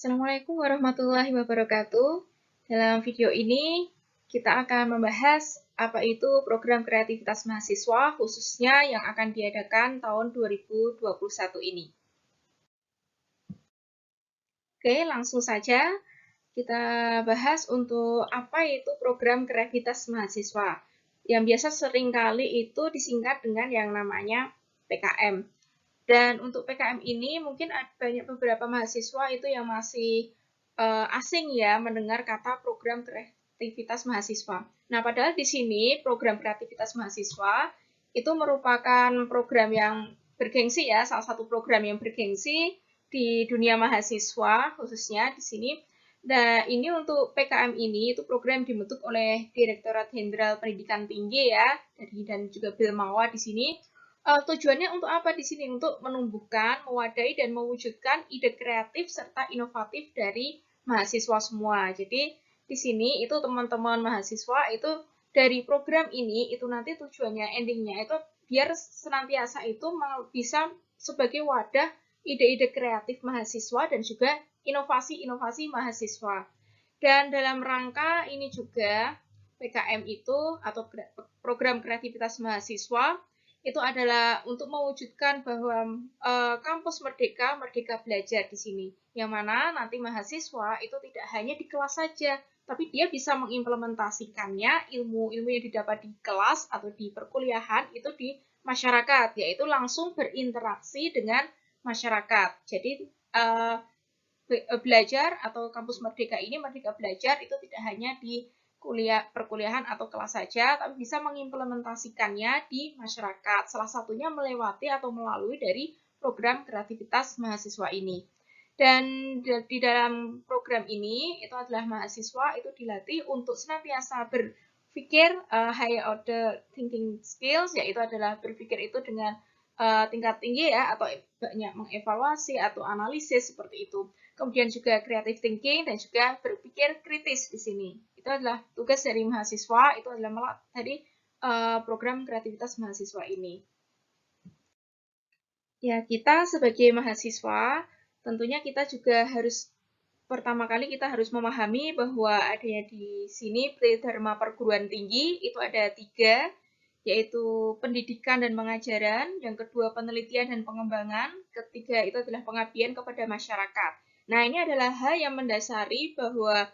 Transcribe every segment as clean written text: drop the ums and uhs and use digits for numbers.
Assalamualaikum warahmatullahi wabarakatuh. Dalam video ini, kita akan membahas apa itu program kreativitas mahasiswa, khususnya yang akan diadakan tahun 2021 ini. Oke, langsung saja kita bahas untuk apa itu program kreativitas mahasiswa. Yang biasa seringkali itu disingkat dengan yang namanya PKM. Dan untuk PKM ini mungkin banyak beberapa mahasiswa itu yang masih asing ya mendengar kata program kreativitas mahasiswa. Nah, padahal di sini program kreativitas mahasiswa itu merupakan program yang bergengsi ya, salah satu program yang bergengsi di dunia mahasiswa khususnya di sini. Nah, ini untuk PKM ini itu program dibentuk oleh Direktorat Jenderal Pendidikan Tinggi ya, dan juga Bilmawa di sini. Tujuannya untuk apa di sini? Untuk menumbuhkan, mewadahi, dan mewujudkan ide kreatif serta inovatif dari mahasiswa semua. Jadi di sini itu teman-teman mahasiswa itu dari program ini itu nanti tujuannya endingnya itu biar senantiasa itu bisa sebagai wadah ide-ide kreatif mahasiswa dan juga inovasi-inovasi mahasiswa. Dan dalam rangka ini juga PKM itu atau program kreativitas mahasiswa itu adalah untuk mewujudkan bahwa kampus merdeka, merdeka belajar di sini. Yang mana nanti mahasiswa itu tidak hanya di kelas saja, tapi dia bisa mengimplementasikannya ilmu-ilmu yang didapat di kelas atau di perkuliahan itu di masyarakat, yaitu langsung berinteraksi dengan masyarakat. Jadi belajar atau kampus merdeka ini, merdeka belajar itu tidak hanya di perkuliahan atau kelas saja, tapi bisa mengimplementasikannya di masyarakat. Salah satunya melewati atau melalui dari program kreativitas mahasiswa ini. Dan di dalam program ini itu adalah mahasiswa itu dilatih untuk senantiasa berpikir high order thinking skills, yaitu adalah berpikir itu dengan tingkat tinggi ya, atau banyak mengevaluasi atau analisis seperti itu. Kemudian juga creative thinking dan juga berpikir kritis di sini. Itu adalah tugas dari mahasiswa, itu adalah dari program kreativitas mahasiswa ini. Ya, kita sebagai mahasiswa, tentunya kita juga harus pertama kali kita harus memahami bahwa adanya di sini Tridharma Perguruan Tinggi, itu ada 3, yaitu pendidikan dan pengajaran, yang kedua penelitian dan pengembangan, ketiga itu adalah pengabdian kepada masyarakat. Nah, ini adalah hal yang mendasari bahwa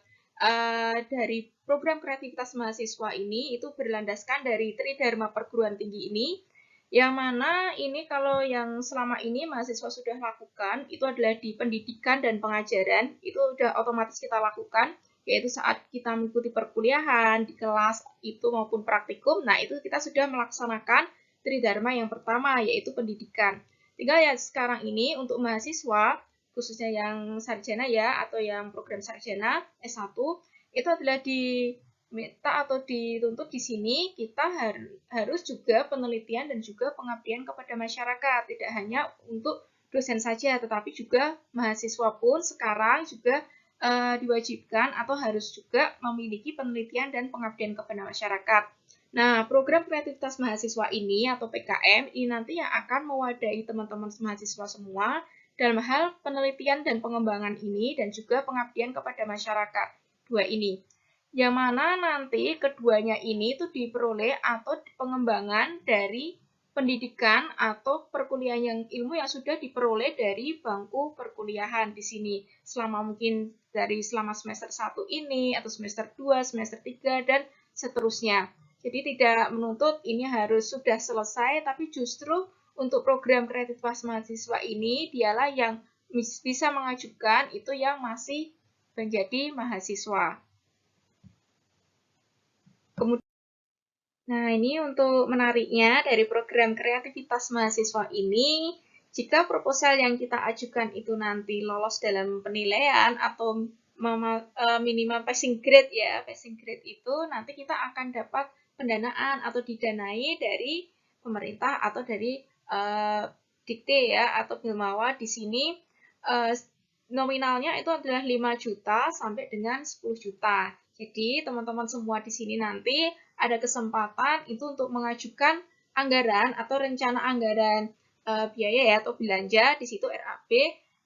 dari program kreativitas mahasiswa ini itu berlandaskan dari Tridharma Perguruan Tinggi ini, yang mana ini kalau yang selama ini mahasiswa sudah lakukan, itu adalah di pendidikan dan pengajaran, itu sudah otomatis kita lakukan, yaitu saat kita mengikuti perkuliahan, di kelas itu maupun praktikum, nah itu kita sudah melaksanakan Tridharma yang pertama, yaitu pendidikan. Tinggal ya sekarang ini untuk mahasiswa, khususnya yang sarjana ya, atau yang program sarjana S1, itu adalah diminta atau dituntut di sini kita harus juga penelitian dan juga pengabdian kepada masyarakat, tidak hanya untuk dosen saja, tetapi juga mahasiswa pun sekarang juga diwajibkan atau harus juga memiliki penelitian dan pengabdian kepada masyarakat. Nah, program kreativitas mahasiswa ini atau PKM ini nanti yang akan mewadahi teman-teman mahasiswa semua dalam hal penelitian dan pengembangan ini dan juga pengabdian kepada masyarakat. Dua ini. Yang mana nanti keduanya ini itu diperoleh atau pengembangan dari pendidikan atau perkuliahan yang ilmu yang sudah diperoleh dari bangku perkuliahan di sini selama mungkin dari selama semester 1 ini atau semester 2, semester 3 dan seterusnya. Jadi tidak menuntut ini harus sudah selesai, tapi justru untuk program kreativitas mahasiswa ini dialah yang bisa mengajukan itu yang masih menjadi mahasiswa. Kemudian, nah ini untuk menariknya dari program kreativitas mahasiswa ini, jika proposal yang kita ajukan itu nanti lolos dalam penilaian atau minimal passing grade ya, passing grade itu nanti kita akan dapat pendanaan atau didanai dari pemerintah atau dari Dikti ya atau Bilmawa di sini nominalnya itu adalah 5 juta sampai dengan 10 juta. Jadi teman-teman semua di sini nanti ada kesempatan itu untuk mengajukan anggaran atau rencana anggaran biaya ya atau belanja di situ RAB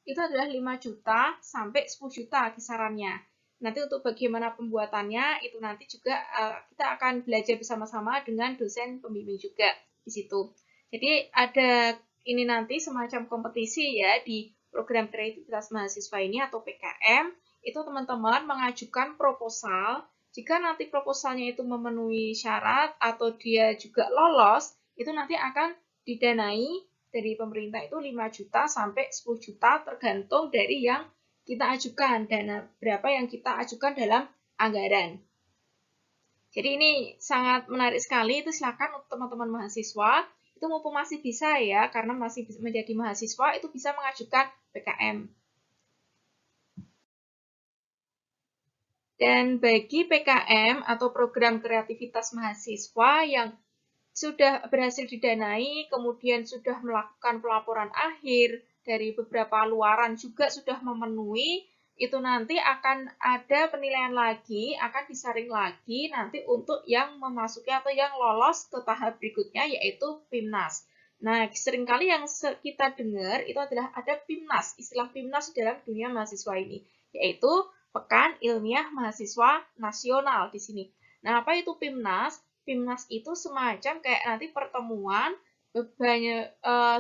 itu adalah 5 juta sampai 10 juta kisarannya. Nanti untuk bagaimana pembuatannya itu nanti juga kita akan belajar bersama-sama dengan dosen pembimbing juga di situ. Jadi ada ini nanti semacam kompetisi ya di program kreativitas mahasiswa ini atau PKM, itu teman-teman mengajukan proposal. Jika nanti proposalnya itu memenuhi syarat atau dia juga lolos, itu nanti akan didanai dari pemerintah itu 5 juta sampai 10 juta tergantung dari yang kita ajukan, dana berapa yang kita ajukan dalam anggaran. Jadi ini sangat menarik sekali, itu silakan untuk teman-teman mahasiswa, itu mumpung masih bisa ya, karena masih menjadi mahasiswa, itu bisa mengajukan PKM. Dan bagi PKM atau program kreativitas mahasiswa yang sudah berhasil didanai, kemudian sudah melakukan pelaporan akhir dari beberapa luaran juga sudah memenuhi, itu nanti akan ada penilaian lagi, akan disaring lagi nanti untuk yang memasuki atau yang lolos ke tahap berikutnya yaitu PIMNAS. Nah, seringkali yang kita dengar itu adalah ada PIMNAS, istilah PIMNAS dalam dunia mahasiswa ini, yaitu Pekan Ilmiah Mahasiswa Nasional di sini. Nah, apa itu PIMNAS? PIMNAS itu semacam kayak nanti pertemuan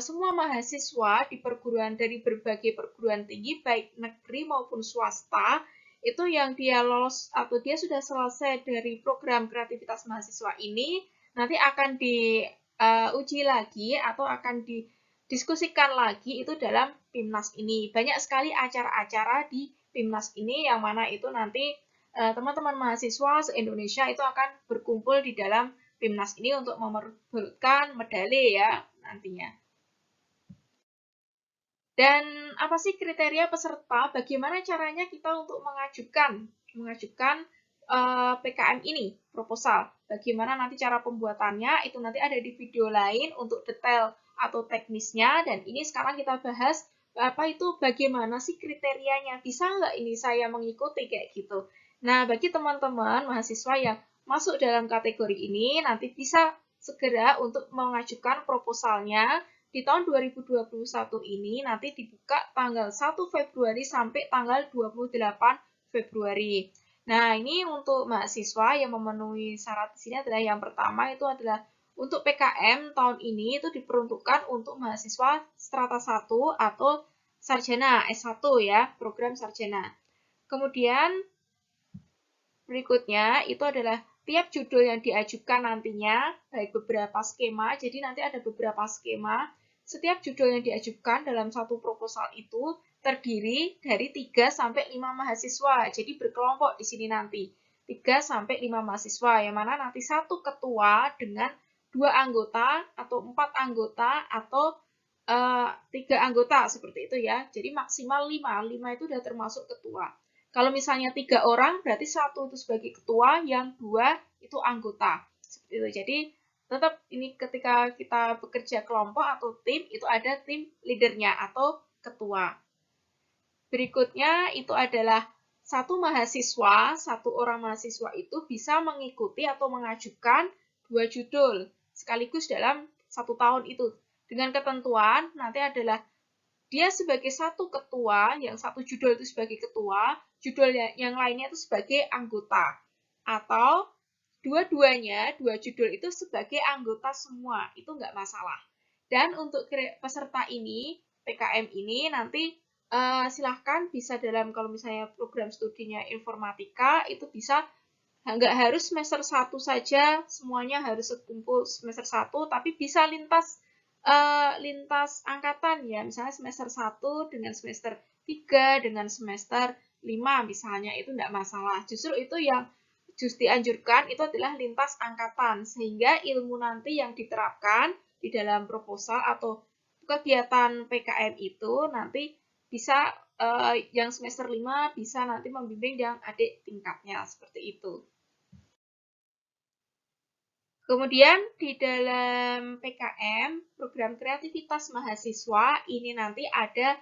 semua mahasiswa di perguruan dari berbagai perguruan tinggi baik negeri maupun swasta itu yang dia lolos atau dia sudah selesai dari program kreativitas mahasiswa ini nanti akan diuji lagi atau akan didiskusikan lagi itu dalam PIMNAS ini. Banyak sekali acara-acara di PIMNAS ini yang mana itu nanti teman-teman mahasiswa se-Indonesia itu akan berkumpul di dalam PIMNAS ini untuk memerebutkan medali ya nantinya. Dan apa sih kriteria peserta? Bagaimana caranya kita untuk mengajukan PKM ini, proposal? Bagaimana nanti cara pembuatannya? Itu nanti ada di video lain untuk detail atau teknisnya. Dan ini sekarang kita bahas apa itu bagaimana sih kriterianya? Bisa nggak ini saya mengikuti kayak gitu? Nah, bagi teman-teman mahasiswa yang masuk dalam kategori ini, nanti bisa segera untuk mengajukan proposalnya di tahun 2021 ini nanti dibuka tanggal 1 Februari sampai tanggal 28 Februari. Nah, ini untuk mahasiswa yang memenuhi syarat di sini adalah yang pertama itu adalah untuk PKM tahun ini itu diperuntukkan untuk mahasiswa strata 1 atau sarjana S1 ya, program sarjana. Kemudian berikutnya itu adalah tiap judul yang diajukan nantinya, baik beberapa skema, jadi nanti ada beberapa skema. Setiap judul yang diajukan dalam satu proposal itu terdiri dari 3 sampai 5 mahasiswa. Jadi berkelompok di sini nanti. 3 sampai 5 mahasiswa, yang mana nanti satu ketua dengan 2 anggota atau 4 anggota atau 3 anggota seperti itu ya. Jadi maksimal 5. 5 itu sudah termasuk ketua. Kalau misalnya 3 orang, berarti 1 itu sebagai ketua, yang 2 itu anggota. Seperti itu. Jadi, tetap ini ketika kita bekerja kelompok atau tim, itu ada tim leadernya atau ketua. Berikutnya, itu adalah satu orang mahasiswa itu bisa mengikuti atau mengajukan 2 judul sekaligus dalam 1 tahun itu. Dengan ketentuan, nanti adalah dia sebagai satu ketua, yang satu judul itu sebagai ketua, judul yang lainnya itu sebagai anggota. Atau dua-duanya, 2 judul itu sebagai anggota semua, itu nggak masalah. Dan untuk peserta ini, PKM ini nanti silahkan bisa dalam, kalau misalnya program studinya informatika, itu bisa nggak harus semester 1 saja, semuanya harus sekumpul semester 1, tapi bisa lintas angkatan ya, misalnya semester 1 dengan semester 3 dengan semester 5 misalnya, itu tidak masalah. Justru itu yang dianjurkan itu adalah lintas angkatan, sehingga ilmu nanti yang diterapkan di dalam proposal atau kegiatan PKM itu nanti bisa yang semester 5 bisa nanti membimbing yang adik tingkatnya, seperti itu. Kemudian di dalam PKM, program kreativitas mahasiswa, ini nanti ada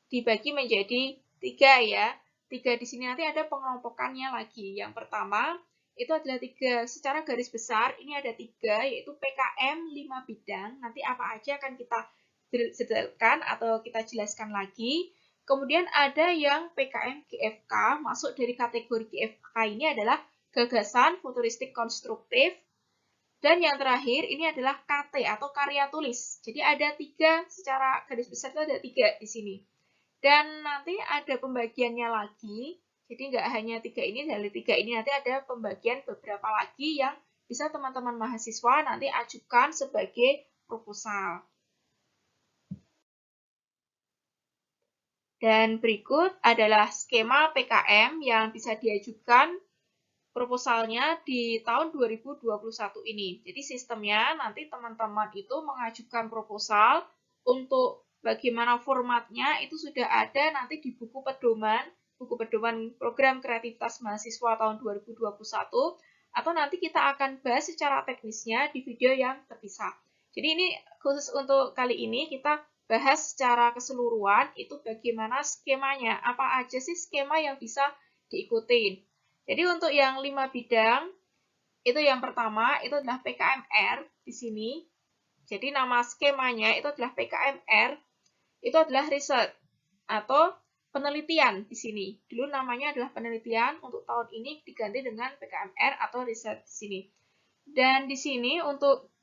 dibagi menjadi 3 ya. 3 di sini nanti ada pengelompokannya lagi. Yang pertama, itu adalah 3 secara garis besar, ini ada 3, yaitu PKM 5 bidang. Nanti apa aja akan kita detailkan atau kita jelaskan lagi. Kemudian ada yang PKM GFK, masuk dari kategori GFK ini adalah gagasan futuristik konstruktif. Dan yang terakhir ini adalah KT atau karya tulis. Jadi ada 3, secara garis besar itu ada 3 di sini. Dan nanti ada pembagiannya lagi. Jadi nggak hanya 3 ini, dari 3 ini nanti ada pembagian beberapa lagi yang bisa teman-teman mahasiswa nanti ajukan sebagai proposal. Dan berikut adalah skema PKM yang bisa diajukan proposalnya di tahun 2021 ini. Jadi sistemnya nanti teman-teman itu mengajukan proposal untuk bagaimana formatnya itu sudah ada nanti di buku pedoman program kreativitas mahasiswa tahun 2021, atau nanti kita akan bahas secara teknisnya di video yang terpisah. Jadi ini khusus untuk kali ini kita bahas secara keseluruhan itu bagaimana skemanya, apa aja sih skema yang bisa diikutin. Jadi untuk yang 5 bidang, itu yang pertama itu adalah PKMR di sini. Jadi nama skemanya itu adalah PKMR, itu adalah riset atau penelitian di sini. Dulu namanya adalah penelitian, untuk tahun ini diganti dengan PKMR atau riset di sini. Dan di sini untuk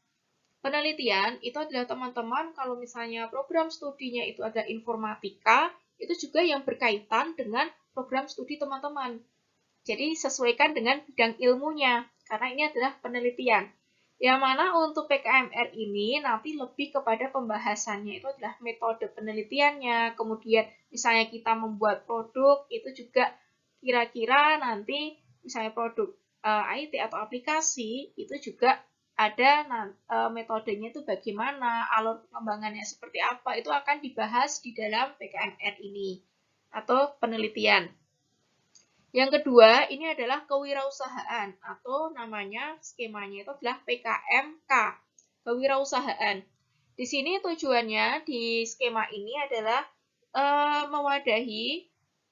penelitian itu adalah teman-teman kalau misalnya program studinya itu ada informatika, itu juga yang berkaitan dengan program studi teman-teman. Jadi sesuaikan dengan bidang ilmunya, karena ini adalah penelitian. Yang mana untuk PKMR ini nanti lebih kepada pembahasannya, itu adalah metode penelitiannya, kemudian misalnya kita membuat produk, itu juga kira-kira nanti misalnya produk IT atau aplikasi, itu juga ada metodenya itu bagaimana, alur pengembangannya seperti apa, itu akan dibahas di dalam PKMR ini, atau penelitian. Yang kedua, ini adalah kewirausahaan, atau namanya skemanya itu adalah PKMK, kewirausahaan. Di sini tujuannya di skema ini adalah mewadahi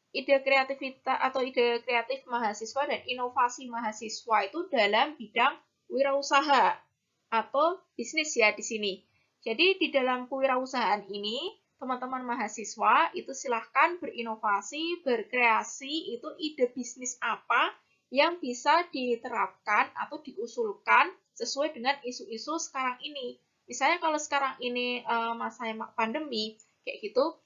ide kreativitas atau ide kreatif mahasiswa dan inovasi mahasiswa itu dalam bidang wirausaha atau bisnis ya di sini. Jadi di dalam kewirausahaan ini teman-teman mahasiswa itu silahkan berinovasi, berkreasi, itu ide bisnis apa yang bisa diterapkan atau diusulkan sesuai dengan isu-isu sekarang ini. Misalnya kalau sekarang ini masa pandemi, kayak gitu,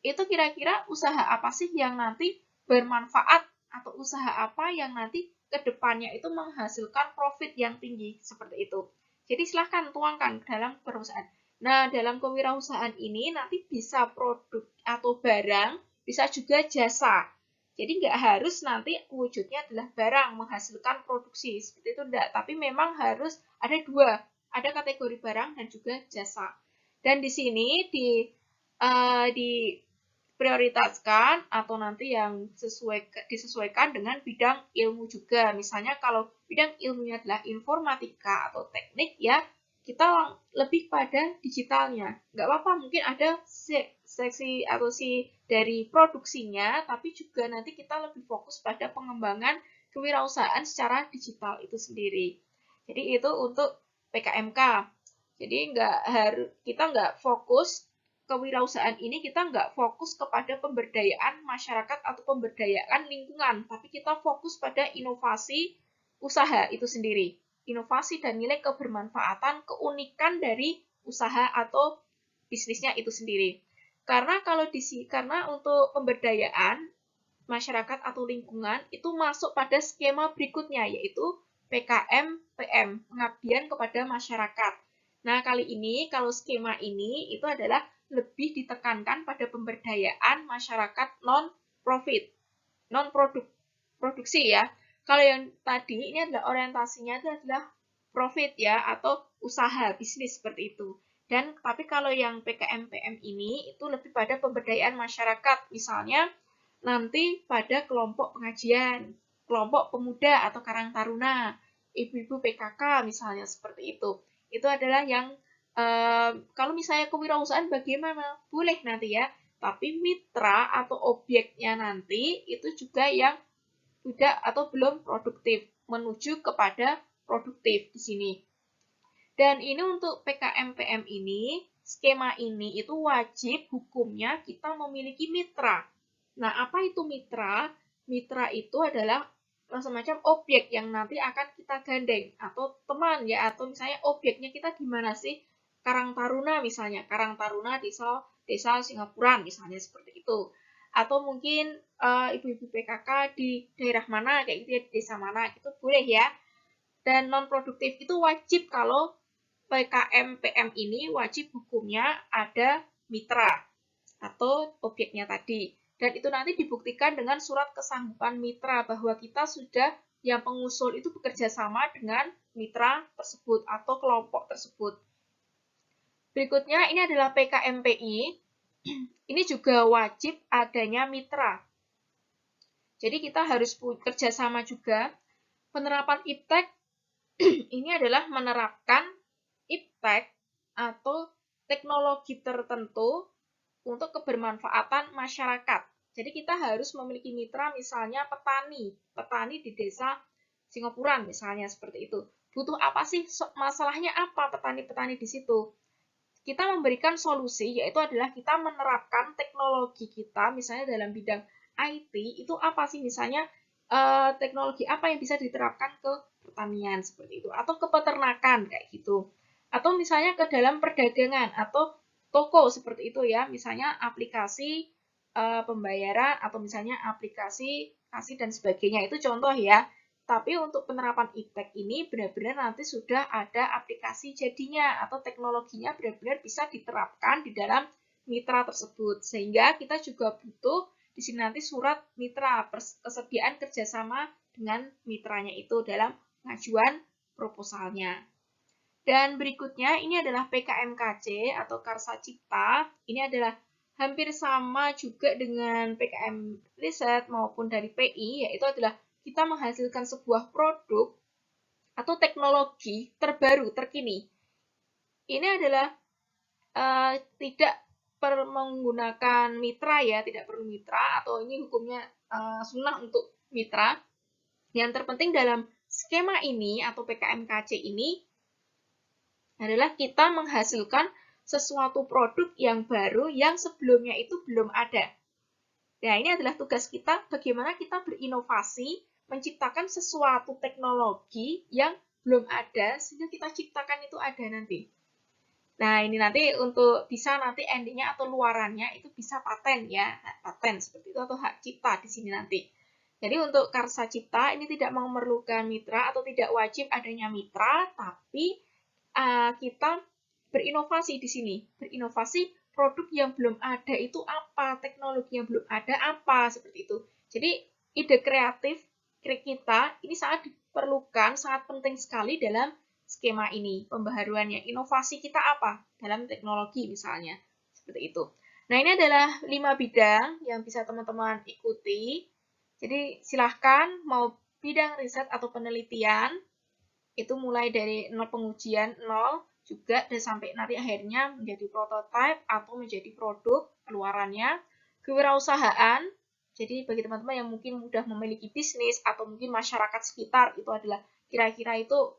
itu kira-kira usaha apa sih yang nanti bermanfaat atau usaha apa yang nanti kedepannya itu menghasilkan profit yang tinggi, seperti itu. Jadi silahkan tuangkan dalam perusahaan. Nah, dalam kewirausahaan ini nanti bisa produk atau barang, bisa juga jasa. Jadi nggak harus nanti wujudnya adalah barang menghasilkan produksi, seperti itu enggak. Tapi memang harus ada 2, ada kategori barang dan juga jasa. Dan di sini prioritaskan atau nanti yang disesuaikan dengan bidang ilmu juga. Misalnya kalau bidang ilmunya adalah informatika atau teknik ya, kita lebih pada digitalnya. Nggak apa-apa, mungkin ada seksi atau dari produksinya, tapi juga nanti kita lebih fokus pada pengembangan kewirausahaan secara digital itu sendiri. Jadi itu untuk PKMK. Jadi kita nggak fokus kewirausahaan ini, kita nggak fokus kepada pemberdayaan masyarakat atau pemberdayaan lingkungan, tapi kita fokus pada inovasi usaha itu sendiri. Inovasi dan nilai kebermanfaatan, keunikan dari usaha atau bisnisnya itu sendiri. Karena untuk pemberdayaan masyarakat atau lingkungan itu masuk pada skema berikutnya, yaitu PKM-PM, pengabdian kepada masyarakat. Nah, kali ini kalau skema ini itu adalah lebih ditekankan pada pemberdayaan masyarakat non-profit, non-produksi ya. Kalau yang tadi ini adalah orientasinya adalah profit ya, atau usaha bisnis seperti itu. Dan tapi kalau yang PKM-PM ini itu lebih pada pemberdayaan masyarakat, misalnya nanti pada kelompok pengajian, kelompok pemuda atau karang taruna, ibu-ibu PKK misalnya seperti itu. Itu adalah yang kalau misalnya kewirausahaan bagaimana? Boleh nanti ya, tapi mitra atau objeknya nanti itu juga yang tidak atau belum produktif, menuju kepada produktif di sini. Dan ini untuk PKMPM ini, skema ini itu wajib hukumnya kita memiliki mitra. Nah, apa itu mitra? Mitra itu adalah semacam objek yang nanti akan kita gandeng atau teman ya, atau misalnya objeknya kita di mana sih? Karang Taruna misalnya, Karang Taruna desa Singapuran misalnya seperti itu. Atau mungkin ibu-ibu PKK di daerah mana kayak gitu ya, di desa mana itu boleh ya. Dan non produktif itu wajib kalau PKMPM ini wajib hukumnya ada mitra atau objeknya tadi. Dan itu nanti dibuktikan dengan surat kesanggupan mitra bahwa kita sudah yang pengusul itu bekerja sama dengan mitra tersebut atau kelompok tersebut. Berikutnya ini adalah PKMPI. Ini juga wajib adanya mitra. Jadi kita harus bekerja sama juga. Penerapan IPTEK ini adalah menerapkan IPTEK atau teknologi tertentu untuk kebermanfaatan masyarakat. Jadi kita harus memiliki mitra misalnya petani di desa Singapuran misalnya seperti itu. Butuh apa sih? Masalahnya apa petani-petani di situ? Kita memberikan solusi yaitu adalah kita menerapkan teknologi kita misalnya dalam bidang IT itu apa sih misalnya teknologi apa yang bisa diterapkan ke pertanian seperti itu atau ke peternakan kayak gitu. Atau misalnya ke dalam perdagangan atau toko seperti itu ya, misalnya aplikasi pembayaran atau misalnya aplikasi kasih dan sebagainya itu contoh ya. Tapi untuk penerapan IPTEK ini benar-benar nanti sudah ada aplikasi jadinya atau teknologinya benar-benar bisa diterapkan di dalam mitra tersebut. Sehingga kita juga butuh di sini nanti surat mitra kesediaan kerjasama dengan mitranya itu dalam pengajuan proposalnya. Dan berikutnya ini adalah PKMKC atau Karsa Cipta. Ini adalah hampir sama juga dengan PKM Riset maupun dari PI, yaitu adalah kita menghasilkan sebuah produk atau teknologi terbaru, terkini. Ini adalah tidak menggunakan mitra ya, tidak perlu mitra atau ini hukumnya sunnah untuk mitra. Yang terpenting dalam skema ini atau PKMKC ini adalah kita menghasilkan sesuatu produk yang baru yang sebelumnya itu belum ada. Nah, ini adalah tugas kita bagaimana kita berinovasi, menciptakan sesuatu teknologi yang belum ada sehingga kita ciptakan itu ada nanti. Nah, ini nanti untuk bisa nanti endingnya atau luarannya itu bisa paten ya, paten seperti itu atau hak cipta di sini nanti. Jadi untuk Karsa Cipta ini tidak memerlukan mitra atau tidak wajib adanya mitra, tapi kita berinovasi di sini. Berinovasi produk yang belum ada itu apa, teknologi yang belum ada apa, seperti itu. Jadi ide kreatif kita ini sangat diperlukan, sangat penting sekali dalam skema ini. Pembaharuannya, inovasi kita apa dalam teknologi misalnya, seperti itu. Nah, ini adalah 5 bidang yang bisa teman-teman ikuti. Jadi silahkan mau bidang riset atau penelitian, itu mulai dari 0 pengujian 0 juga dan sampai nanti akhirnya menjadi prototipe atau menjadi produk keluarannya. Kewirausahaan, jadi bagi teman-teman yang mungkin sudah memiliki bisnis atau mungkin masyarakat sekitar itu adalah kira-kira itu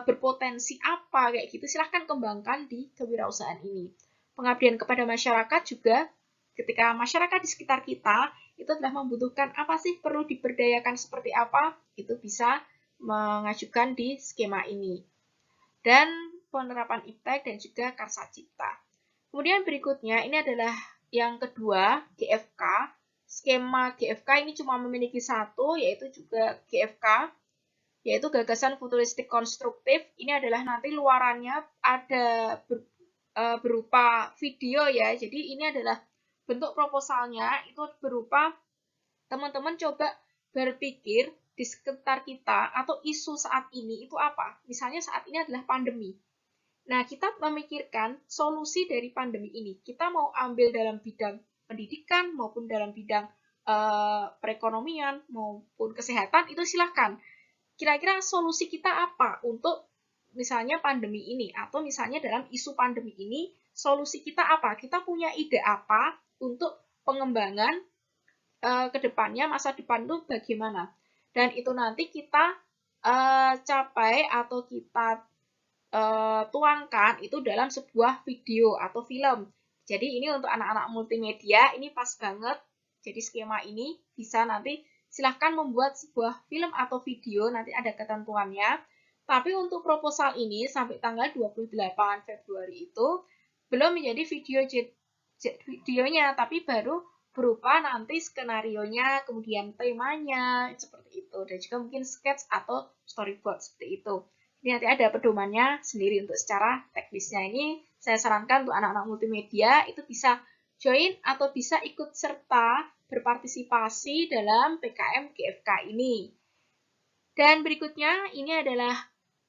berpotensi apa kayak gitu, silahkan kembangkan di kewirausahaan ini. Pengabdian kepada masyarakat juga ketika masyarakat di sekitar kita itu adalah membutuhkan apa sih, perlu diberdayakan seperti apa, itu bisa mengajukan di skema ini. Dan penerapan IPTEK dan juga Karsa Cipta. Kemudian berikutnya ini adalah yang kedua, GFK. Skema GFK ini cuma memiliki satu, yaitu juga GFK, yaitu gagasan futuristik konstruktif. Ini adalah nanti luarannya ada berupa video ya. Jadi ini adalah bentuk proposalnya itu berupa teman-teman coba berpikir di sekitar kita atau isu saat ini itu apa? Misalnya saat ini adalah pandemi. Nah, kita memikirkan solusi dari pandemi ini. Kita mau ambil dalam bidang pendidikan maupun dalam bidang perekonomian maupun kesehatan, itu silahkan. Kira-kira solusi kita apa untuk misalnya pandemi ini? Atau misalnya dalam isu pandemi ini, solusi kita apa? Kita punya ide apa untuk pengembangan ke depannya, masa depan itu bagaimana. Dan itu nanti kita capai atau kita tuangkan itu dalam sebuah video atau film. Jadi ini untuk anak-anak multimedia, ini pas banget. Jadi skema ini bisa nanti silahkan membuat sebuah film atau video, nanti ada ketentuannya. Tapi untuk proposal ini sampai tanggal 28 Februari itu belum menjadi videonya, tapi baru berupa nanti skenarionya, kemudian temanya, seperti itu. Dan juga mungkin sketch atau storyboard, seperti itu. Ini nanti ada pedomannya sendiri untuk secara teknisnya. Ini saya sarankan untuk anak-anak multimedia itu bisa join atau bisa ikut serta berpartisipasi dalam PKM GFK ini. Dan berikutnya ini adalah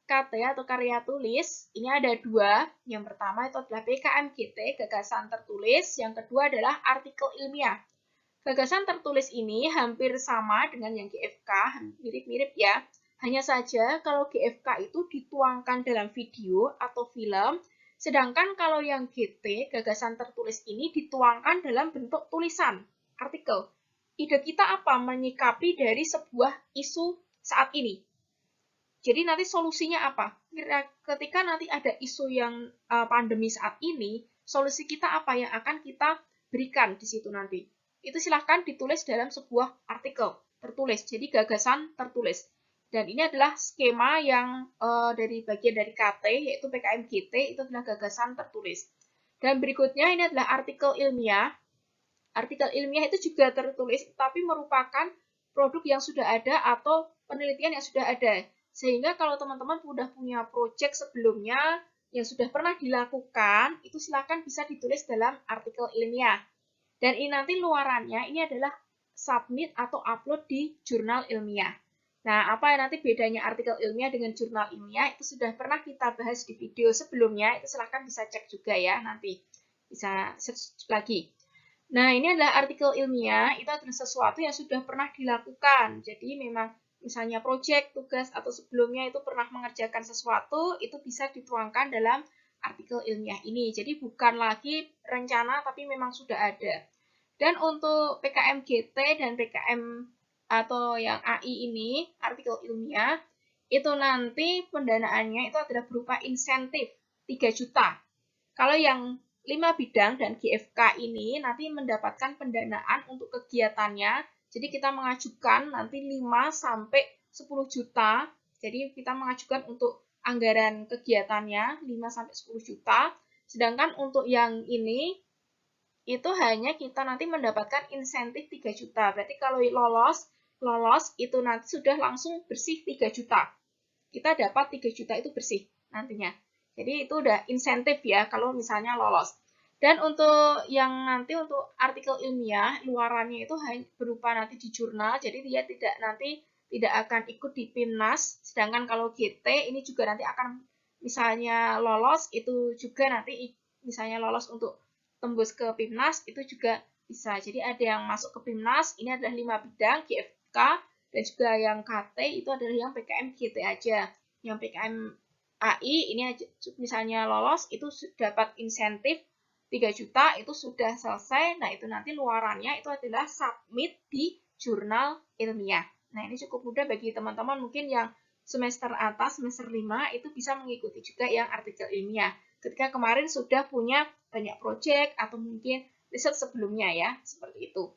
KT atau karya tulis. Ini ada dua. Yang pertama itu adalah PKM-GT, gagasan tertulis. Yang kedua adalah artikel ilmiah. Gagasan tertulis ini hampir sama dengan yang GFK, mirip-mirip ya. Hanya saja kalau GFK itu dituangkan dalam video atau film, sedangkan kalau yang GT, gagasan tertulis ini dituangkan dalam bentuk tulisan, artikel. Ide kita apa? Menyikapi dari sebuah isu saat ini. Jadi nanti solusinya apa? Ketika nanti ada isu yang pandemi saat ini, solusi kita apa yang akan kita berikan di situ nanti? Itu silahkan ditulis dalam sebuah artikel tertulis, jadi gagasan tertulis. Dan ini adalah skema yang dari bagian dari KT, yaitu PKM-GT, itu adalah gagasan tertulis. Dan berikutnya ini adalah artikel ilmiah. Artikel ilmiah itu juga tertulis, tapi merupakan produk yang sudah ada atau penelitian yang sudah ada. Sehingga kalau teman-teman sudah punya project sebelumnya yang sudah pernah dilakukan, itu silakan bisa ditulis dalam artikel ilmiah. Dan ini nanti luarannya ini adalah submit atau upload di jurnal ilmiah. Nah, apa yang nanti bedanya artikel ilmiah dengan jurnal ilmiah itu sudah pernah kita bahas di video sebelumnya, itu silahkan bisa cek juga ya nanti. Bisa search lagi. Nah, ini adalah artikel ilmiah, itu adalah sesuatu yang sudah pernah dilakukan. Jadi memang misalnya proyek, tugas, atau sebelumnya itu pernah mengerjakan sesuatu, itu bisa dituangkan dalam artikel ilmiah ini. Jadi bukan lagi rencana, tapi memang sudah ada. Dan untuk PKM-GT dan PKM atau yang AI ini, artikel ilmiah, itu nanti pendanaannya itu adalah berupa insentif 3 juta. Kalau yang 5 bidang dan GFK ini nanti mendapatkan pendanaan untuk kegiatannya. Jadi kita mengajukan nanti 5 sampai 10 juta. Jadi kita mengajukan untuk anggaran kegiatannya 5 sampai 10 juta. Sedangkan untuk yang ini itu hanya kita nanti mendapatkan insentif 3 juta. Berarti kalau lolos itu nanti sudah langsung bersih 3 juta. Kita dapat 3 juta itu bersih nantinya. Jadi itu udah insentif ya kalau misalnya lolos. Dan untuk yang nanti untuk artikel ilmiah, luarannya itu hanya berupa nanti di jurnal, jadi dia tidak akan ikut di PIMNAS. Sedangkan kalau GT ini juga nanti akan misalnya lolos, itu juga nanti misalnya lolos untuk tembus ke PIMNAS, itu juga bisa. Jadi ada yang masuk ke PIMNAS, ini adalah 5 bidang GFK, dan juga yang KT itu adalah yang PKM GT aja. Yang PKM AI ini misalnya lolos itu dapat insentif 3 juta itu sudah selesai. Nah, itu nanti luarannya itu adalah submit di jurnal ilmiah. Nah, ini cukup mudah bagi teman-teman mungkin yang semester atas, semester 5 itu bisa mengikuti juga yang artikel ilmiah. Ketika kemarin sudah punya banyak proyek atau mungkin riset sebelumnya ya, seperti itu.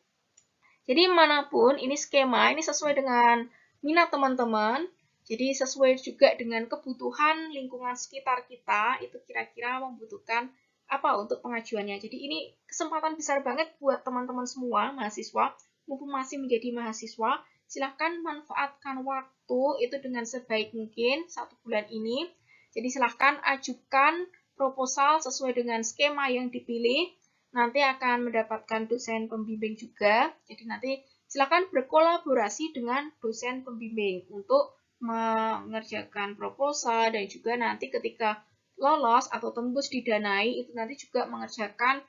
Jadi manapun ini skema, ini sesuai dengan minat teman-teman. Jadi sesuai juga dengan kebutuhan lingkungan sekitar kita, itu kira-kira membutuhkan apa untuk pengajuannya. Jadi ini kesempatan besar banget buat teman-teman semua, mahasiswa, mumpung masih menjadi mahasiswa, silahkan manfaatkan waktu itu dengan sebaik mungkin 1 bulan ini. Jadi silahkan ajukan proposal sesuai dengan skema yang dipilih. Nanti akan mendapatkan dosen pembimbing juga. Jadi nanti silakan berkolaborasi dengan dosen pembimbing untuk mengerjakan proposal dan juga nanti ketika lolos atau tembus didanai itu nanti juga mengerjakan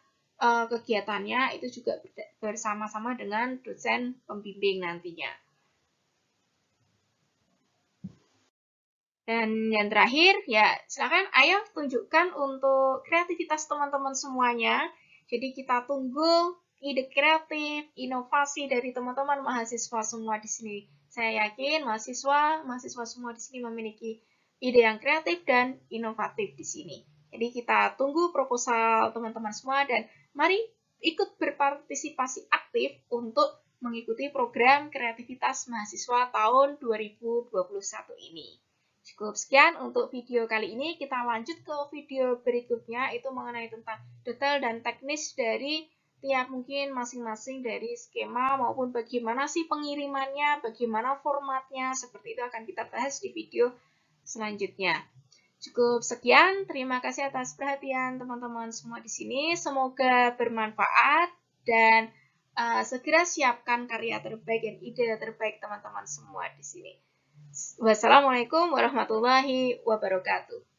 kegiatannya itu juga bersama-sama dengan dosen pembimbing nantinya. Dan yang terakhir, ya silakan ayo tunjukkan untuk kreativitas teman-teman semuanya. Jadi kita tunggu ide kreatif, inovasi dari teman-teman mahasiswa semua di sini. Saya yakin mahasiswa semua di sini memiliki ide yang kreatif dan inovatif di sini. Jadi kita tunggu proposal teman-teman semua dan mari ikut berpartisipasi aktif untuk mengikuti program kreativitas mahasiswa tahun 2021 ini. Cukup sekian untuk video kali ini, kita lanjut ke video berikutnya, itu mengenai tentang detail dan teknis dari tiap mungkin masing-masing dari skema maupun bagaimana sih pengirimannya, bagaimana formatnya, seperti itu akan kita bahas di video selanjutnya. Cukup sekian, terima kasih atas perhatian teman-teman semua di sini. Semoga bermanfaat dan segera siapkan karya terbaik dan ide terbaik teman-teman semua di sini. Wassalamualaikum warahmatullahi wabarakatuh.